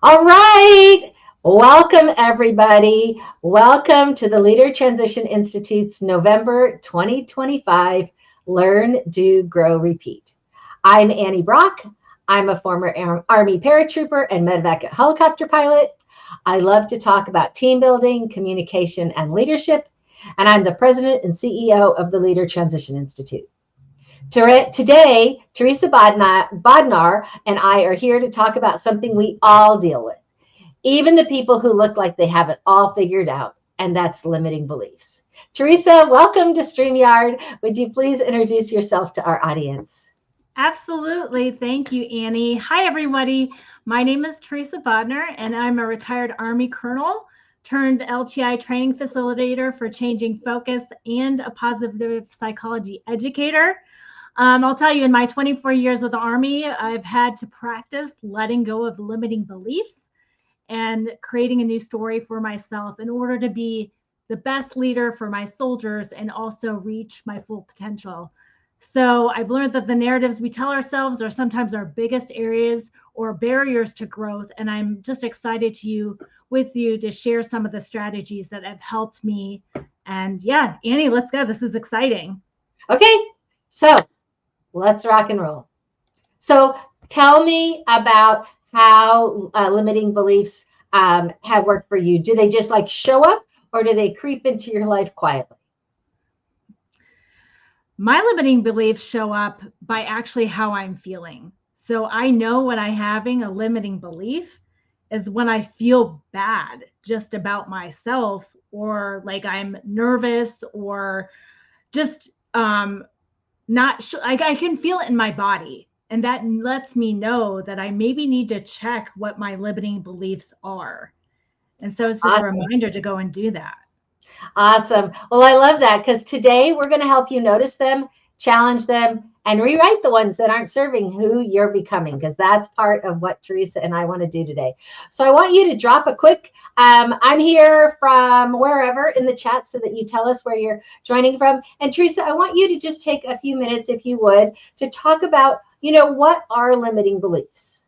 All right. Welcome, everybody. Welcome to the Leader Transition Institute's November 2025 Learn, Do, Grow, Repeat. I'm Annie Brock. I'm a former Army paratrooper and medevac helicopter pilot. I love to talk about team building, communication, and leadership. And I'm the president and CEO of the Leader Transition Institute. Today, Theresa Bodnar and I are here to talk about something we all deal with, even the people who look like they have it all figured out, and that's limiting beliefs. Theresa, welcome to StreamYard. Would you please introduce yourself to our audience? Absolutely. Thank you, Annie. Hi, everybody. My name is Theresa Bodnar, and I'm a retired Army colonel turned LTI training facilitator for changing focus and a positive psychology educator. I'll tell you, in my 24 years with the Army, I've had to practice letting go of limiting beliefs and creating a new story for myself in order to be the best leader for my soldiers and also reach my full potential. So I've learned that the narratives we tell ourselves are sometimes our biggest areas or barriers to growth. And I'm just excited with you to share some of the strategies that have helped me. And yeah, Annie, let's go. This is exciting. Okay, so let's rock and roll. So tell me about how limiting beliefs have worked for you. Do they just like show up or do they creep into your life quietly? My limiting beliefs show up by actually how I'm feeling. So I know when I'm having a limiting belief is when I feel bad just about myself, or like I'm nervous, or just not sure. I can feel it in my body. And that lets me know that I maybe need to check what my limiting beliefs are. And so it's just a Awesome. reminder to go and do that. Awesome. Well, I love that because today we're going to help you notice them, challenge them, and rewrite the ones that aren't serving who you're becoming, because that's part of what Theresa and I want to do today. So I want you to drop a quick, I'm here from wherever in the chat so that you tell us where you're joining from. And Theresa, I want you to just take a few minutes, if you would, to talk about, what are limiting beliefs?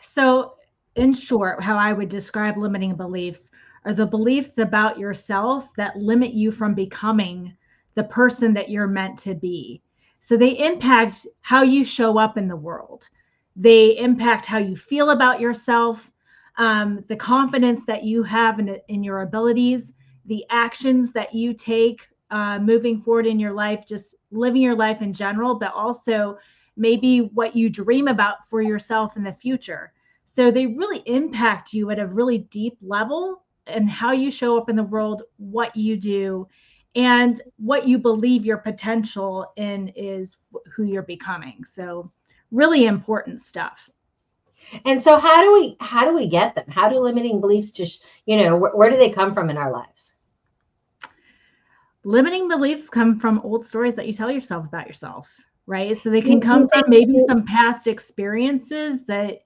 So, in short, how I would describe limiting beliefs are the beliefs about yourself that limit you from becoming the person that you're meant to be. So, they impact how you show up in the world, they impact how you feel about yourself, the confidence that you have in your abilities, the actions that you take moving forward in your life, just living your life in general, but also maybe what you dream about for yourself in the future. So they really impact you at a really deep level, and how you show up in the world, what you do, and what you believe your potential in is who you're becoming. So really important stuff. And so how do we get them? How do limiting beliefs just, where do they come from in our lives? Limiting beliefs come from old stories that you tell yourself about yourself, right? So they Do can you, do you come from think maybe some past experiences that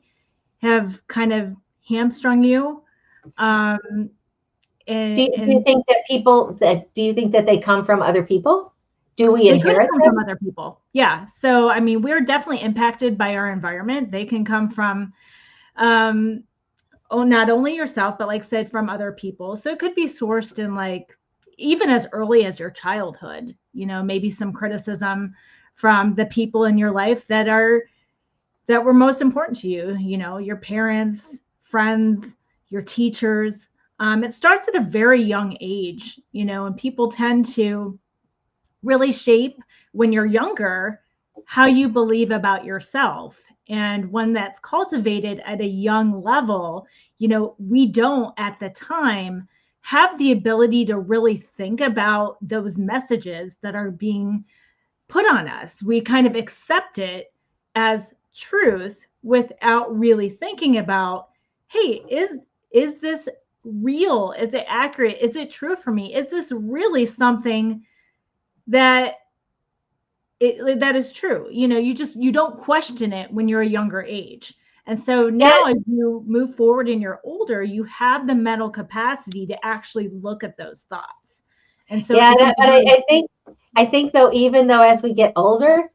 have kind of hamstrung you. Um, Do and, you, do you and think that they come from other people? Do we they could inherit come from them? other people. Yeah. So, I mean, we're definitely impacted by our environment. They can come from, um, not only yourself, but like I said, from other people. So it could be sourced in like even as early as your childhood, maybe some criticism from the people in your life that were most important to you, your parents, friends, your teachers. It starts at a very young age, and people tend to really shape when you're younger how you believe about yourself. And when that's cultivated at a young level, we don't at the time have the ability to really think about those messages that are being put on us. We kind of accept it as truth without really thinking about, hey, is this real? Is it accurate? Is it true for me? Is this really something that that is true? You don't question it when you're a younger age. And so Yeah, now as you move forward and you're older, you have the mental capacity to actually look at those thoughts. And so it yeah, becomes but very I think though, even though as we get older,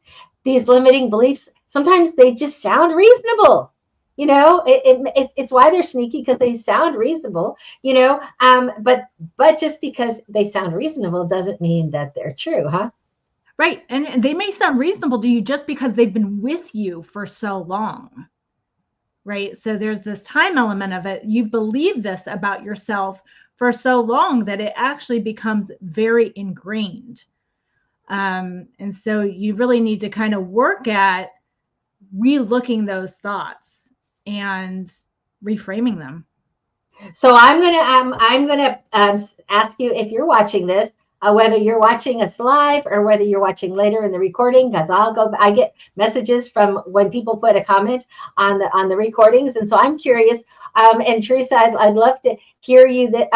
these limiting beliefs sometimes they just sound reasonable. It's why they're sneaky, because they sound reasonable. But just because they sound reasonable doesn't mean that they're true, huh? Right. And they may sound reasonable to you just because they've been with you for so long. Right. So there's this time element of it. You've believed this about yourself for so long that it actually becomes very ingrained. And so you really need to kind of work at re-looking those thoughts and reframing them. So I'm gonna ask you, if you're watching this, whether you're watching us live or whether you're watching later in the recording, because I get messages from when people put a comment on the recordings, and so I'm curious. And Theresa, I'd love to hear you that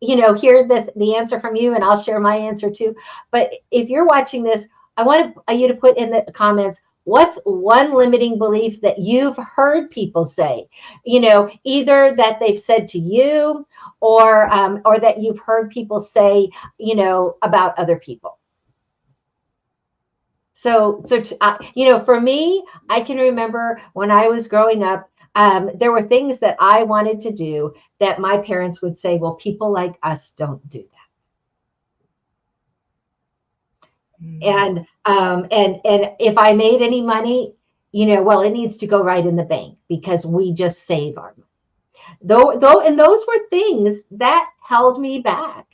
hear the answer from you, and I'll share my answer too. But if you're watching this, I want you to put in the comments, what's one limiting belief that you've heard people say, either that they've said to you, or that you've heard people say, about other people. For me, I can remember when I was growing up, there were things that I wanted to do that my parents would say, well, people like us don't do that. And if I made any money, well, it needs to go right in the bank because we just save our money. And those were things that held me back.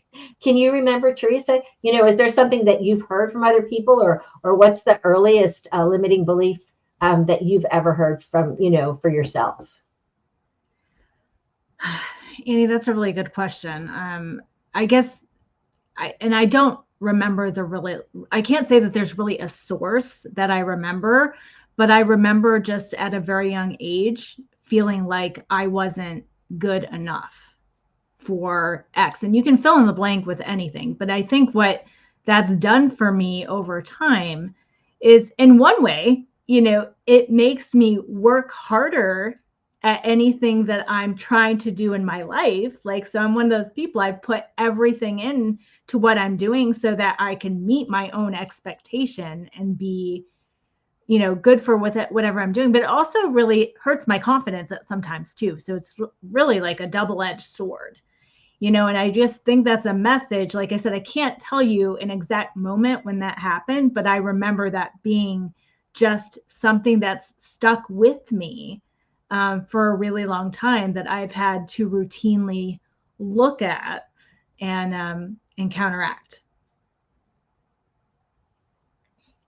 Can you remember, Theresa? Is there something that you've heard from other people, or what's the earliest limiting belief that you've ever heard from, for yourself? Annie, that's a really good question. I guess I don't remember I can't say that there's really a source that I remember, but I remember just at a very young age feeling like I wasn't good enough for X. And you can fill in the blank with anything. But I think what that's done for me over time is, in one way, it makes me work harder at anything that I'm trying to do in my life. Like, so I'm one of those people, I put everything in to what I'm doing so that I can meet my own expectation and be, good for whatever I'm doing. But it also really hurts my confidence at sometimes too. So it's really like a double-edged sword. And I just think that's a message. Like I said, I can't tell you an exact moment when that happened, but I remember that being just something that's stuck with me for a really long time, that I've had to routinely look at and counteract.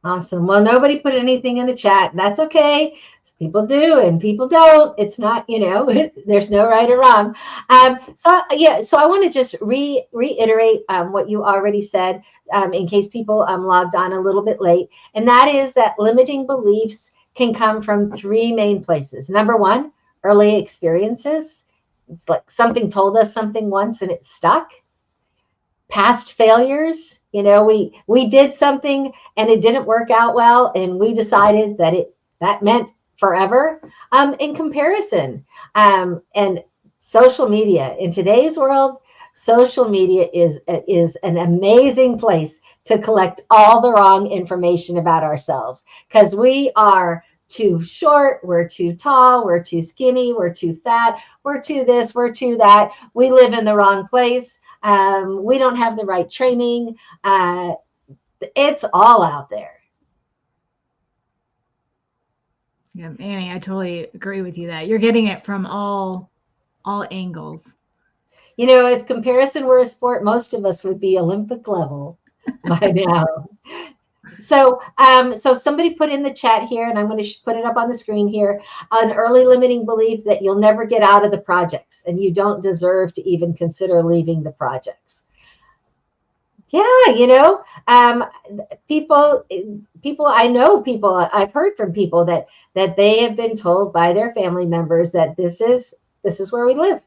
Awesome. Well, nobody put anything in the chat. That's okay. People do and people don't. It's not, there's no right or wrong. So I want to just reiterate what you already said, in case people logged on a little bit late. And that is that limiting beliefs can come from three main places. Number one, early experiences. It's like something told us something once and it stuck. Past failures, we did something and it didn't work out well, and we decided that meant forever. In comparison, and social media in today's world, social media is an amazing place to collect all the wrong information about ourselves, because we are too short, we're too tall, we're too skinny, we're too fat, we're too this, we're too that, we live in the wrong place. We don't have the right training. It's all out there. Yeah, Annie, I totally agree with you that you're getting it from all angles. If comparison were a sport, most of us would be Olympic level by now. So somebody put in the chat here, and I'm going to put it up on the screen here, an early limiting belief that you'll never get out of the projects and you don't deserve to even consider leaving the projects. Yeah, people, I know people, I've heard from people that they have been told by their family members that this is where we live.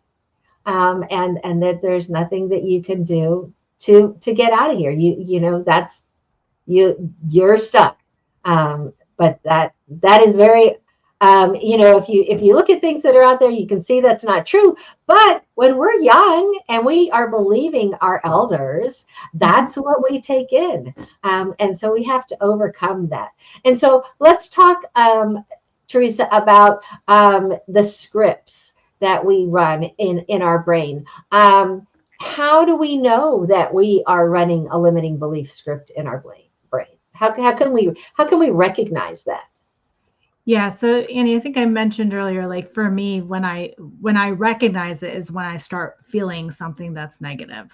And that there's nothing that you can do to get out of here. That's, you're stuck. But that is very, if you look at things that are out there, you can see that's not true. But when we're young and we are believing our elders, that's what we take in. And so we have to overcome that. And so let's talk Theresa, about the scripts that we run in our brain. How do we know that we are running a limiting belief script in our brain? How can we recognize that? Yeah, so Annie, I think I mentioned earlier, like for me, when I recognize it is when I start feeling something that's negative.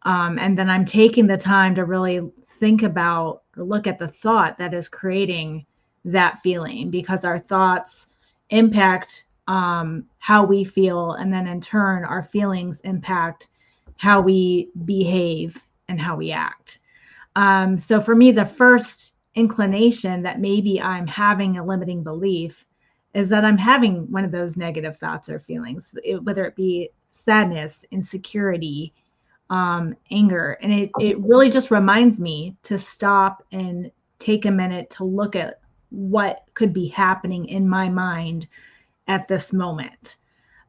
And then I'm taking the time to really think about or look at the thought that is creating that feeling, because our thoughts impact how we feel, and then in turn, our feelings impact how we behave and how we act. So for me, the first inclination that maybe I'm having a limiting belief is that I'm having one of those negative thoughts or feelings, whether it be sadness, insecurity, anger. And it really just reminds me to stop and take a minute to look at what could be happening in my mind at this moment.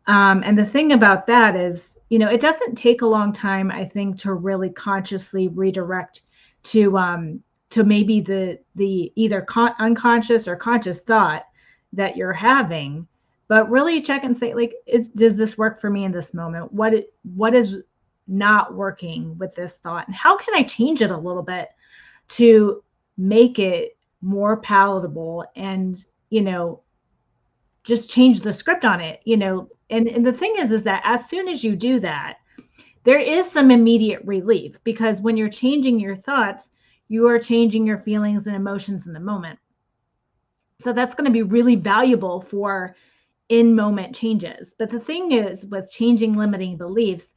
And the thing about that is, it doesn't take a long time, I think, to really consciously redirect to maybe the either unconscious or conscious thought that you're having, but really check and say, like, does this work for me in this moment? What is not working with this thought, and how can I change it a little bit to make it more palatable, and just change the script on it, and the thing is that as soon as you do that, there is some immediate relief, because when you're changing your thoughts, you are changing your feelings and emotions in the moment. So that's going to be really valuable for in moment changes. But the thing is, with changing limiting beliefs,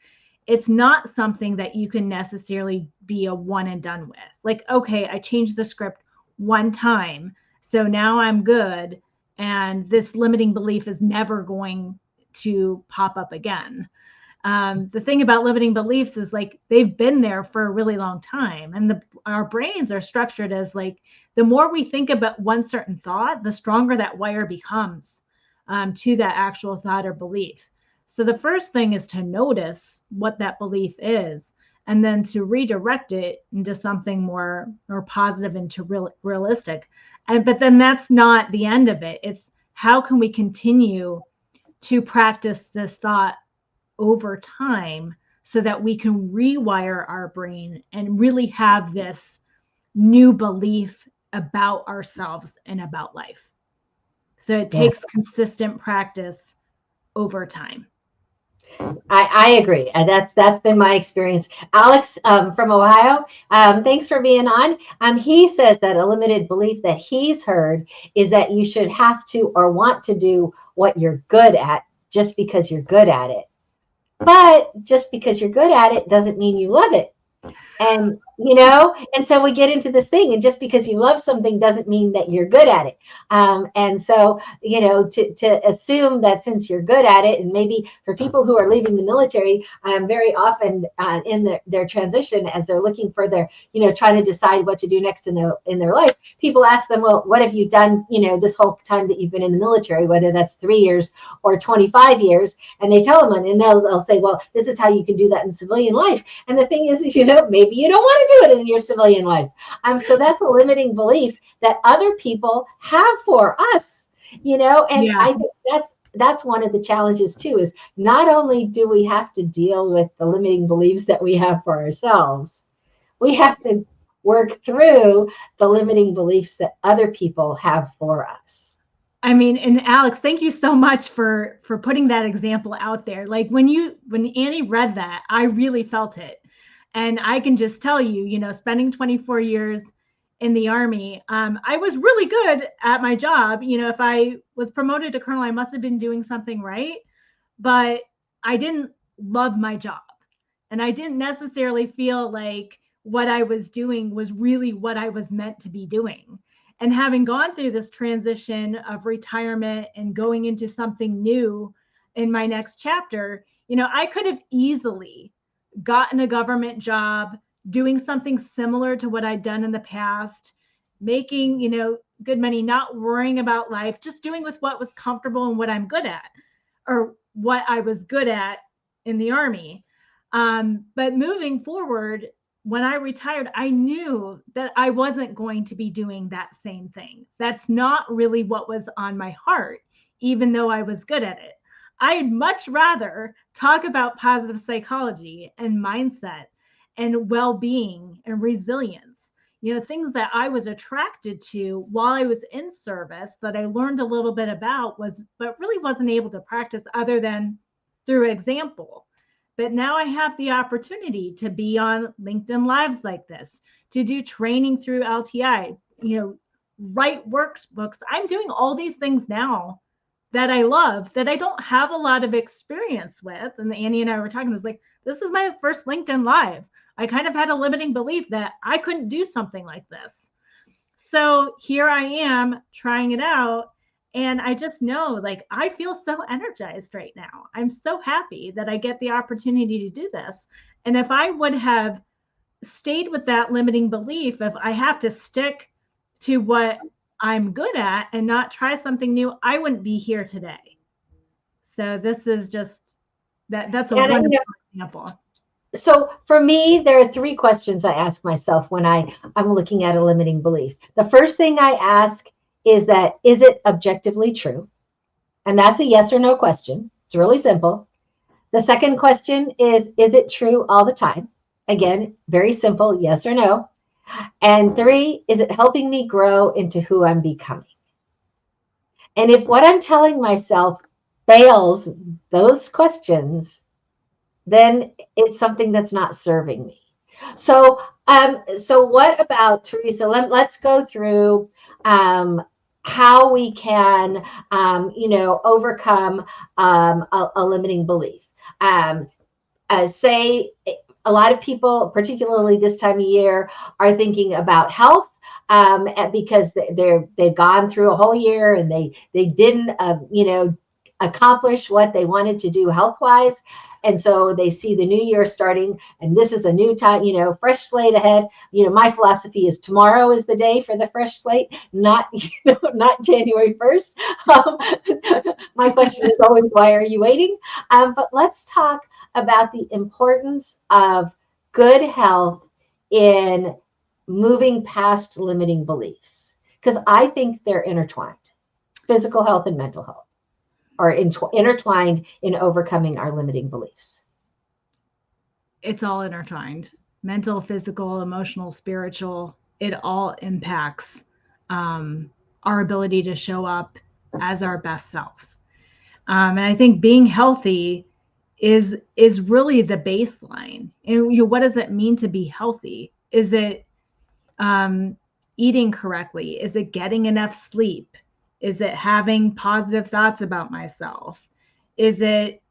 it's not something that you can necessarily be a one and done with. Like, okay, I changed the script one time, so now I'm good, and this limiting belief is never going to pop up again. The thing about limiting beliefs is, like, they've been there for a really long time, and our brains are structured as, like, the more we think about one certain thought, the stronger that wire becomes to that actual thought or belief. So the first thing is to notice what that belief is, and then to redirect it into something more positive, into realistic. But then that's not the end of it. It's how can we continue to practice this thought over time so that we can rewire our brain and really have this new belief about ourselves and about life. So it Yeah. takes consistent practice over time. I agree. That's been my experience. Alex from Ohio, thanks for being on. He says that a limited belief that he's heard is that you should have to or want to do what you're good at just because you're good at it. But just because you're good at it doesn't mean you love it. And so we get into this thing, and just because you love something doesn't mean that you're good at it. And so to assume that since you're good at it, and maybe for people who are leaving the military, very often in their transition, as they're looking for their trying to decide what to do next in their life, people ask them, well, what have you done this whole time that you've been in the military, whether that's 3 years or 25 years? And they tell them, and they'll say, well, this is how you can do that in civilian life. And the thing is, maybe you don't want to do it in your civilian life. So that's a limiting belief that other people have for us, and Yeah. I think that's one of the challenges too, is not only do we have to deal with the limiting beliefs that we have for ourselves, we have to work through the limiting beliefs that other people have for us. I mean, and Alex, thank you so much for putting that example out there. Like when Annie read that, I really felt it. And I can just tell you, spending 24 years in the Army, I was really good at my job. If I was promoted to colonel, I must have been doing something right, but I didn't love my job. And I didn't necessarily feel like what I was doing was really what I was meant to be doing. And having gone through this transition of retirement and going into something new in my next chapter, I could have easily gotten a government job, doing something similar to what I'd done in the past, making, good money, not worrying about life, just doing with what was comfortable and what I'm good at, or what I was good at in the Army. But moving forward, when I retired, I knew that I wasn't going to be doing that same thing. That's not really what was on my heart, even though I was good at it. I'd much rather talk about positive psychology and mindset and well being and resilience, things that I was attracted to while I was in service that I learned a little bit about but really wasn't able to practice other than through example. But now I have the opportunity to be on LinkedIn Lives like this, to do training through LTI, write workbooks. I'm doing all these things now that I love that I don't have a lot of experience with. And Annie and I were talking, this is my first LinkedIn Live. I kind of had a limiting belief that I couldn't do something like this. So here I am trying it out. And I just know, I feel so energized right now. I'm so happy that I get the opportunity to do this. And if I would have stayed with that limiting belief, if I have to stick to what I'm good at and not try something new, I wouldn't be here today. So this is just that's a wonderful example. So for me, there are three questions I ask myself when I'm looking at a limiting belief. The first thing I ask is it objectively true? And that's a yes or no question. It's really simple. The second question is it true all the time? Again, very simple, yes or no. And three, is it helping me grow into who I'm becoming? And if what I'm telling myself fails those questions, then it's something that's not serving me. So what about Theresa? Let's go through how we can, overcome a limiting belief. Say a lot of people, particularly this time of year, are thinking about health because they've gone through a whole year and they didn't, accomplish what they wanted to do health wise. And so they see the new year starting, and this is a new time, fresh slate ahead. My philosophy is tomorrow is the day for the fresh slate, not January 1st. My question is always, why are you waiting? But let's talk about the importance of good health in moving past limiting beliefs, because I think they're intertwined, physical health and mental health are intertwined in overcoming our limiting beliefs. It's all intertwined. Mental, physical, emotional, spiritual, it all impacts our ability to show up as our best self. And I think being healthy is really the baseline. And what does it mean to be healthy? Is it eating correctly? Is it getting enough sleep? Is it having positive thoughts about myself? Is it,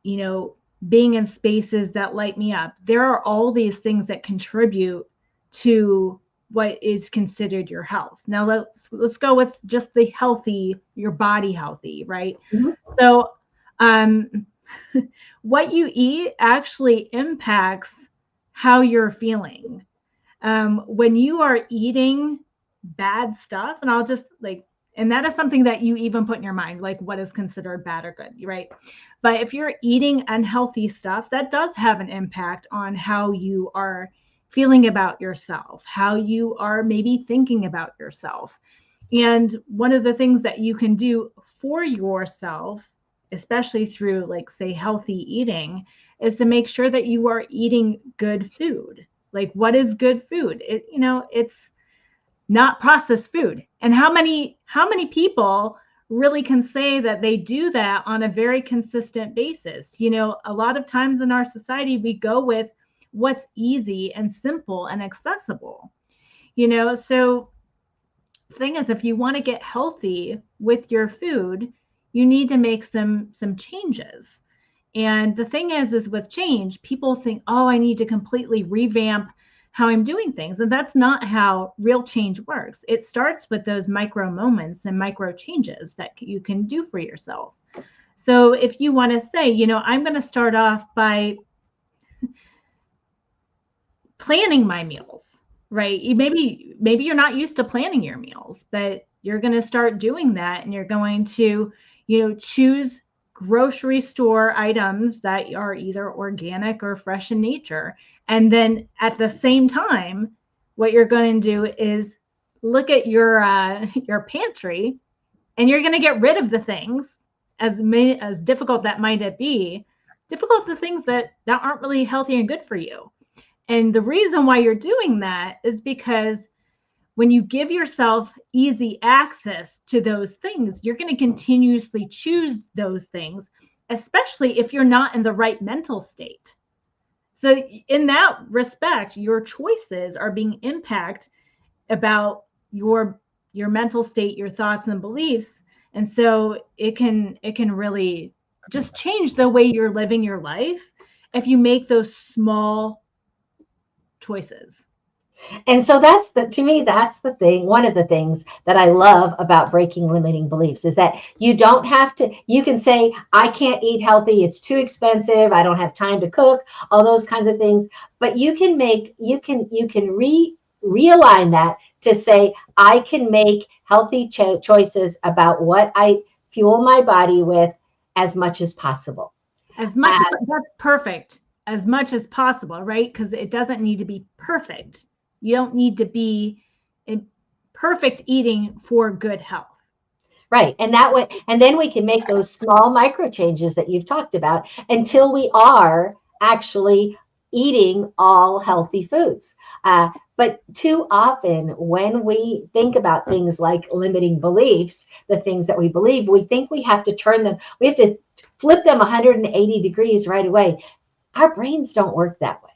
being in spaces that light me up? There are all these things that contribute to what is considered your health. Now let's go with just the healthy, your body healthy, right? Mm-hmm. So what you eat actually impacts how you're feeling. When you are eating bad stuff, and I'll just and that is something that you even put in your mind, what is considered bad or good, right? But if you're eating unhealthy stuff, that does have an impact on how you are feeling about yourself, how you are maybe thinking about yourself. And one of the things that you can do for yourself, especially through say healthy eating, is to make sure that you are eating good food. What is good food? It's not processed food. And how many people really can say that they do that on a very consistent basis? A lot of times in our society, we go with what's easy and simple and accessible. So the thing is, if you want to get healthy with your food, you need to make some changes. And the thing is with change, people think, oh, I need to completely revamp how I'm doing things. And that's not how real change works. It starts with those micro moments and micro changes that you can do for yourself. So if you want to say, I'm going to start off by planning my meals, right? Maybe you're not used to planning your meals, but you're going to start doing that, and you're going to, choose grocery store items that are either organic or fresh in nature. And then at the same time, what you're going to do is look at your pantry, and you're going to get rid of the things, as difficult that might it be, difficult the things that aren't really healthy and good for you. And the reason why you're doing that is because when you give yourself easy access to those things, you're going to continuously choose those things, especially if you're not in the right mental state. So in that respect, your choices are being impacted about your mental state, your thoughts and beliefs. And so it can really just change the way you're living your life if you make those small choices. And so to me, that's the thing. One of the things that I love about breaking limiting beliefs is that you don't have to, you can say, I can't eat healthy. It's too expensive. I don't have time to cook, all those kinds of things. But you can realign that to say, I can make healthy choices about what I fuel my body with as much as possible. As much as that's perfect, as much as possible, right? Because it doesn't need to be perfect. You don't need to be in perfect eating for good health. Right. And that way, and then we can make those small micro changes that you've talked about until we are actually eating all healthy foods. But too often, when we think about things like limiting beliefs, the things that we believe, we think we have to turn them, we have to flip them 180 degrees right away. Our brains don't work that way.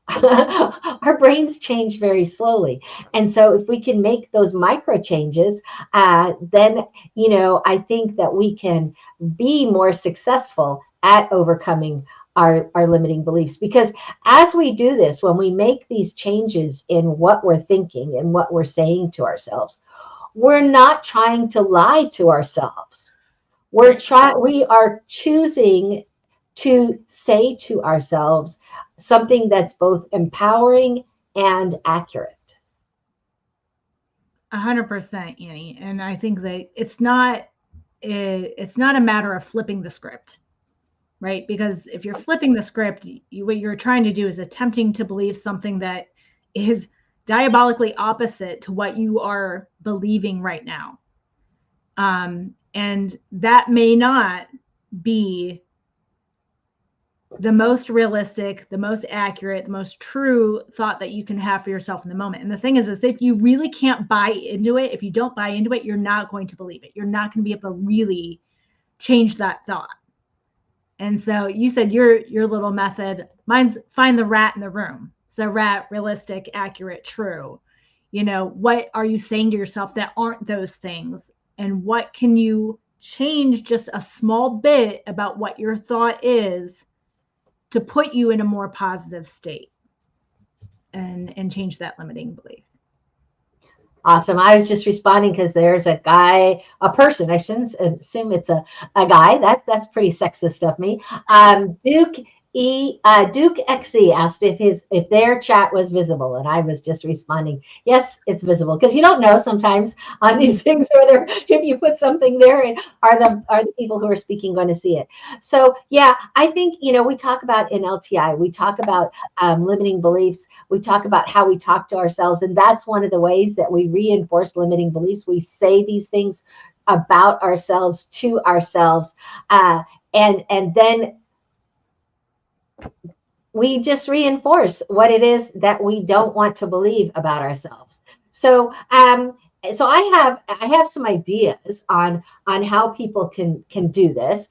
Our brains change very slowly. And so if we can make those micro changes, then, I think that we can be more successful at overcoming our limiting beliefs. Because as we do this, when we make these changes in what we're thinking and what we're saying to ourselves, we're not trying to lie to ourselves. We are choosing to say to ourselves something that's both empowering and accurate. 100%, Annie. And I think that it's not a matter of flipping the script, right? Because if you're flipping the script, what you're trying to do is attempting to believe something that is diabolically opposite to what you are believing right now. And that may not be the most realistic, the most accurate, the most true thought that you can have for yourself in the moment. And the thing is if you really can't buy into it, if you don't buy into it, you're not going to believe it. You're not going to be able to really change that thought. And so you said your little method, mine's find the rat in the room. So rat, realistic, accurate, true. What are you saying to yourself that aren't those things? And what can you change just a small bit about what your thought is to put you in a more positive state and change that limiting belief? Awesome. I was just responding because there's a person, I shouldn't assume it's a guy. That's pretty sexist of me. Duke XE asked if their chat was visible, and I was just responding, yes, it's visible, because you don't know sometimes on these things whether if you put something there, are the people who are speaking going to see it. So yeah, I think we talk about in LTI, we talk about limiting beliefs, we talk about how we talk to ourselves, and that's one of the ways that we reinforce limiting beliefs. We say these things about ourselves to ourselves, and then we just reinforce what it is that we don't want to believe about ourselves. So I have some ideas on how people can do this.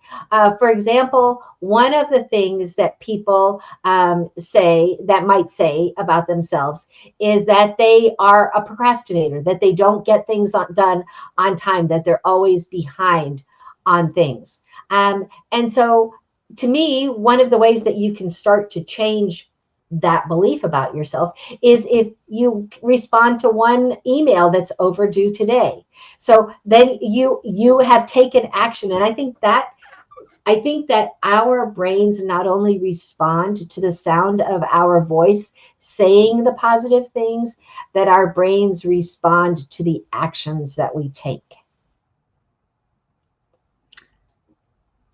For example, one of the things that people might say about themselves is that they are a procrastinator, that they don't get things done on time, that they're always behind on things. And so to me, one of the ways that you can start to change that belief about yourself is if you respond to one email that's overdue today. So then you have taken action. And I think that our brains not only respond to the sound of our voice saying the positive things, that our brains respond to the actions that we take.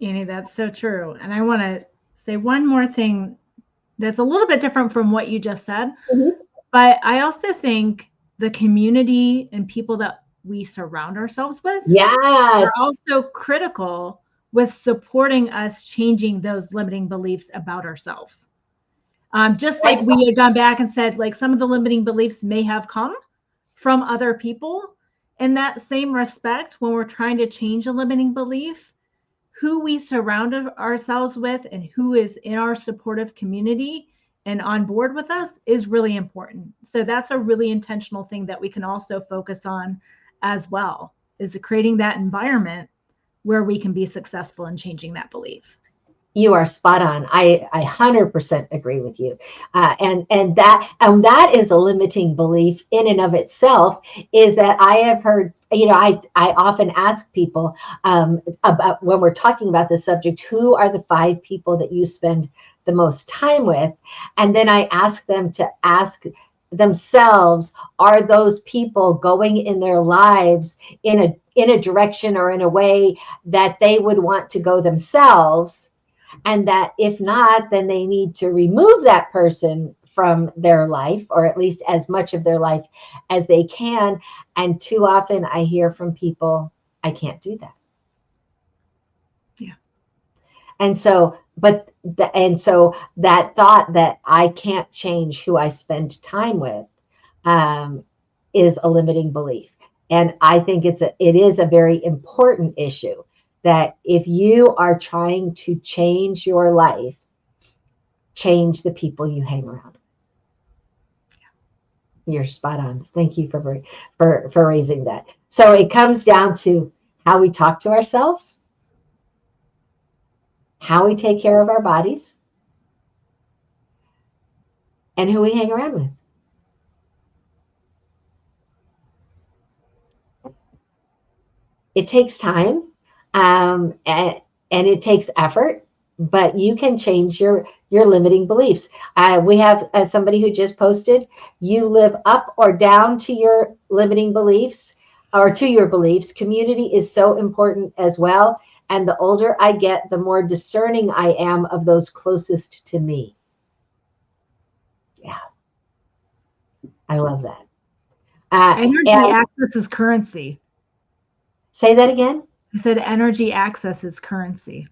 Annie, that's so true. And I want to say one more thing that's a little bit different from what you just said. Mhm. But I also think the community and people that we surround ourselves with Yes. are also critical with supporting us changing those limiting beliefs about ourselves. Just like Like, we had gone back and said, like some of the limiting beliefs may have come from other people. In that same respect, when we're trying to change a limiting belief, who we surround ourselves with and who is in our supportive community and on board with us is really important. So that's a really intentional thing that we can also focus on as well, is creating that environment where we can be successful in changing that belief. you are spot on. I 100% agree with you. And that is a limiting belief in and of itself, is that I have heard, I often ask people about, when we're talking about this subject, who are the 5 people that you spend the most time with? And then I ask them to ask themselves, are those people going in their lives in a direction or in a way that they would want to go themselves? And that if not, then they need to remove that person from their life, or at least as much of their life as they can. And too often I hear from people, I can't do that. Yeah. And so, and so that thought that I can't change who I spend time with, um, is a limiting belief. And I think it is a very important issue, that if you are trying to change your life, change the people you hang around. You're spot on. Thank you for raising that. So it comes down to how we talk to ourselves, how we take care of our bodies, and who we hang around with. It takes time, and it takes effort, but you can change your limiting beliefs. We have somebody who just posted, you live up or down to your limiting beliefs, or to your beliefs. Community is so important as well, and the older I get, the more discerning I am of those closest to me. Yeah, I love that. Energy And access is currency. say that again. I said energy access is currency.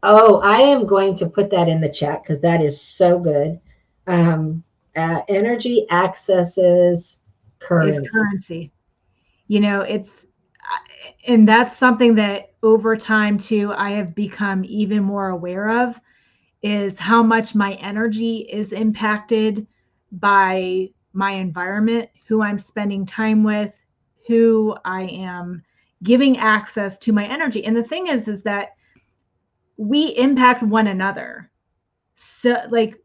Oh, I am going to put that in the chat because that is so good. Um, energy accesses Is currency. currency. It's and that's something that over time too I have become even more aware of, is how much my energy is impacted by my environment, who I'm spending time with, who I am giving access to my energy. And the thing is that we impact one another. So like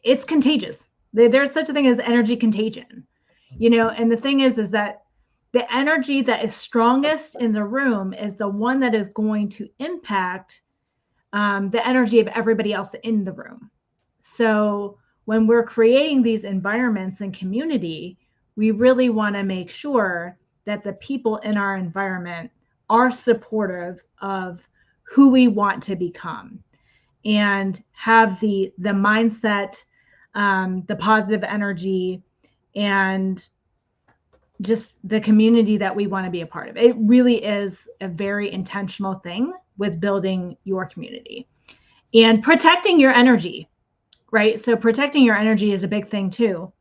it's contagious. There's such a thing as energy contagion, and the thing is that the energy that is strongest in the room is the one that is going to impact the energy of everybody else in the room. So when we're creating these environments and community, we really want to make sure that the people in our environment are supportive of who we want to become and have the mindset, the positive energy, and just the community that we want to be a part of. It really is a very intentional thing with building your community and protecting your energy, right? So protecting your energy is a big thing too.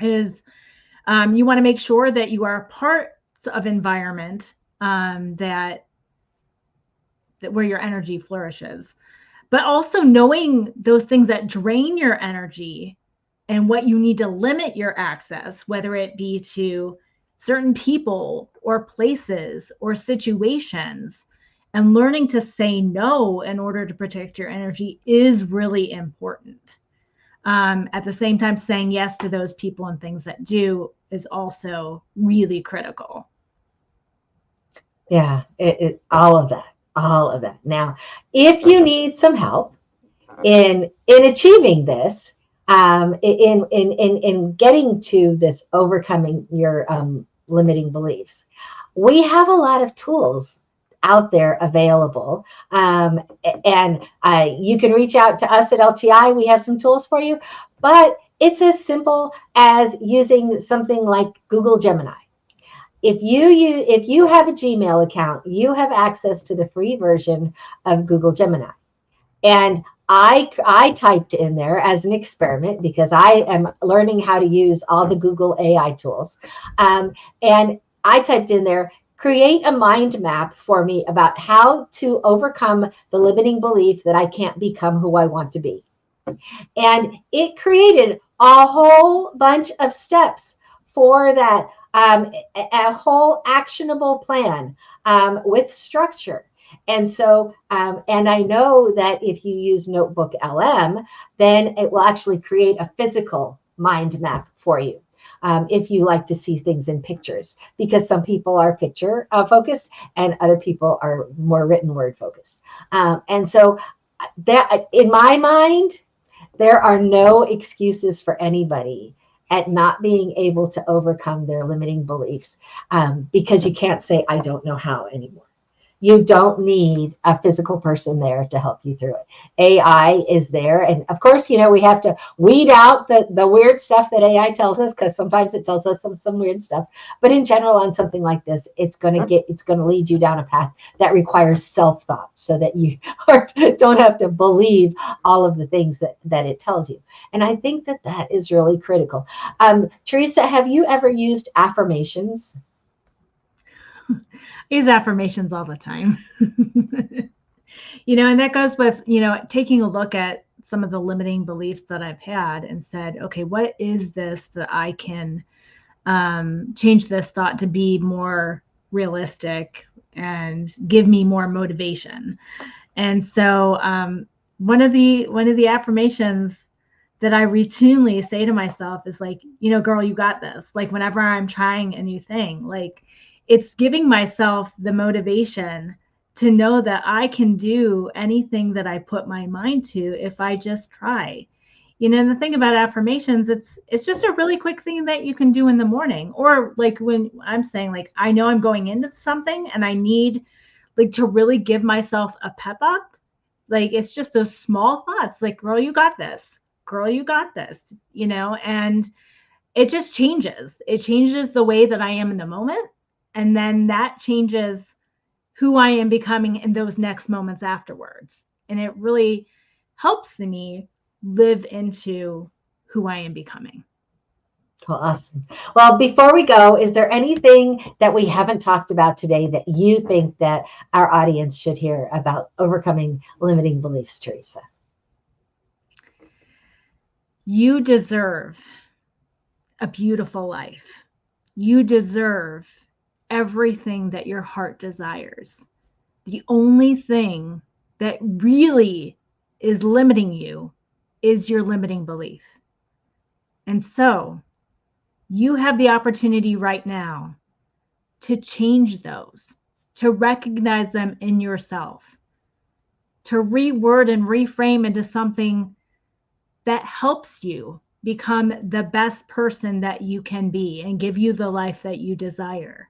Is you want to make sure that you are parts of environment that where your energy flourishes, but also knowing those things that drain your energy and what you need to limit your access, whether it be to certain people or places or situations, and learning to say no in order to protect your energy is really important. At the same time, saying yes to those people and things that do is also really critical. Yeah, all of that, all of that. Now, if you need some help in achieving this, in getting to this, overcoming your limiting beliefs, we have a lot of tools out there available. And you can reach out to us at LTI. We have some tools for you, but it's as simple as using something like Google Gemini. If you have a Gmail account, you have access to the free version of Google Gemini. And I typed in there as an experiment because I am learning how to use all the Google AI tools. And I typed in there, create a mind map for me about how to overcome the limiting belief that I can't become who I want to be. And it created a whole bunch of steps for that, a whole actionable plan with structure. And so, and I know that if you use Notebook LM, then it will actually create a physical mind map for you. If you like to see things in pictures, because some people are picture focused and other people are more written word focused. And so that, in my mind, there are no excuses for anybody at not being able to overcome their limiting beliefs, because you can't say, I don't know how anymore. You don't need a physical person there to help you through it. AI is there. And of course, we have to weed out the weird stuff that AI tells us, because sometimes it tells us some weird stuff. But in general, on something like this, it's going to lead you down a path that requires self-thought, so that you don't have to believe all of the things that it tells you. And I think that is really critical. Theresa, have you ever used affirmations? Use affirmations all the time. And that goes with, taking a look at some of the limiting beliefs that I've had and said, okay, what is this that I can change this thought to be more realistic and give me more motivation? And so one of the affirmations that I routinely say to myself is like, girl, you got this. Like, whenever I'm trying a new thing, like, it's giving myself the motivation to know that I can do anything that I put my mind to if I just try. And the thing about affirmations, it's just a really quick thing that you can do in the morning, or like when I'm saying, like, I know I'm going into something and I need like to really give myself a pep up. Like, it's just those small thoughts, like, girl, you got this. Girl, you got this, and it just changes. It changes the way that I am in the moment. And then that changes who I am becoming in those next moments afterwards. And it really helps me live into who I am becoming. Well, awesome. Well, before we go, is there anything that we haven't talked about today that you think that our audience should hear about overcoming limiting beliefs, Theresa? You deserve a beautiful life. You deserve everything that your heart desires. The only thing that really is limiting you is your limiting belief. And so you have the opportunity right now to change those, to recognize them in yourself, to reword and reframe into something that helps you become the best person that you can be and give you the life that you desire.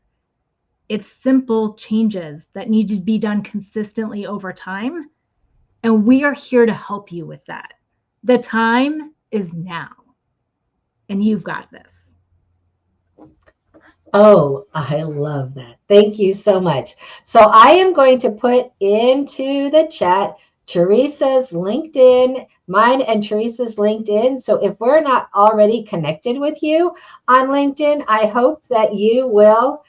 It's simple changes that need to be done consistently over time. And we are here to help you with that. The time is now. And you've got this. Oh, I love that. Thank you so much. So I am going to put into the chat Theresa's LinkedIn, mine and Theresa's LinkedIn. So if we're not already connected with you on LinkedIn, I hope that you will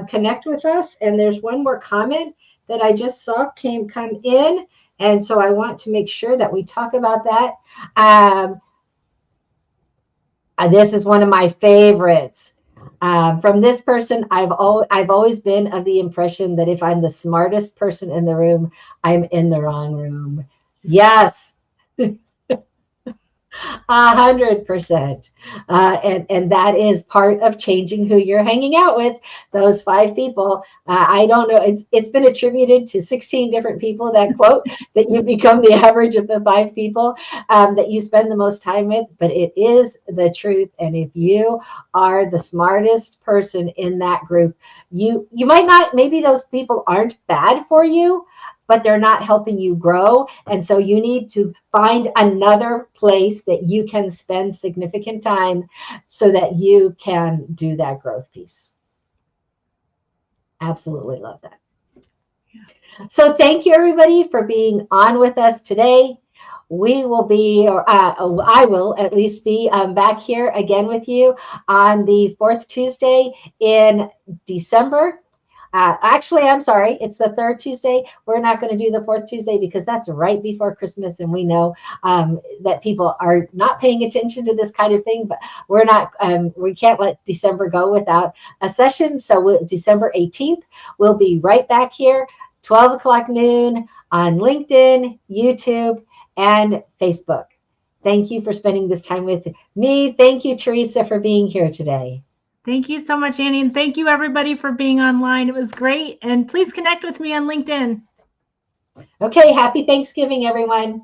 connect with us. And there's one more comment that I just saw come in. And so I want to make sure that we talk about that. This is one of my favorites. From this person, I've always been of the impression that if I'm the smartest person in the room, I'm in the wrong room. Yes. 100%. And that is part of changing who you're hanging out with. Those five people. I don't know. It's been attributed to 16 different people, that quote, that you become the average of the five people that you spend the most time with. But it is the truth. And if you are the smartest person in that group, you might not. Maybe those people aren't bad for you, but they're not helping you grow. And so you need to find another place that you can spend significant time so that you can do that growth piece. Absolutely love that. So thank you everybody for being on with us today. We will be, or I will at least be back here again with you on the fourth Tuesday in December. Actually, I'm sorry, it's the third Tuesday. We're not going to do the fourth Tuesday because that's right before Christmas, and we know that people are not paying attention to this kind of thing. But we're not, we can't let December go without a session. So December 18th, we'll be right back here, 12 o'clock noon on LinkedIn, YouTube, and Facebook. Thank you for spending this time with me. Thank you, Theresa, for being here today. Thank you so much, Annie. And thank you, everybody, for being online. It was great. And please connect with me on LinkedIn. Okay, happy Thanksgiving, everyone.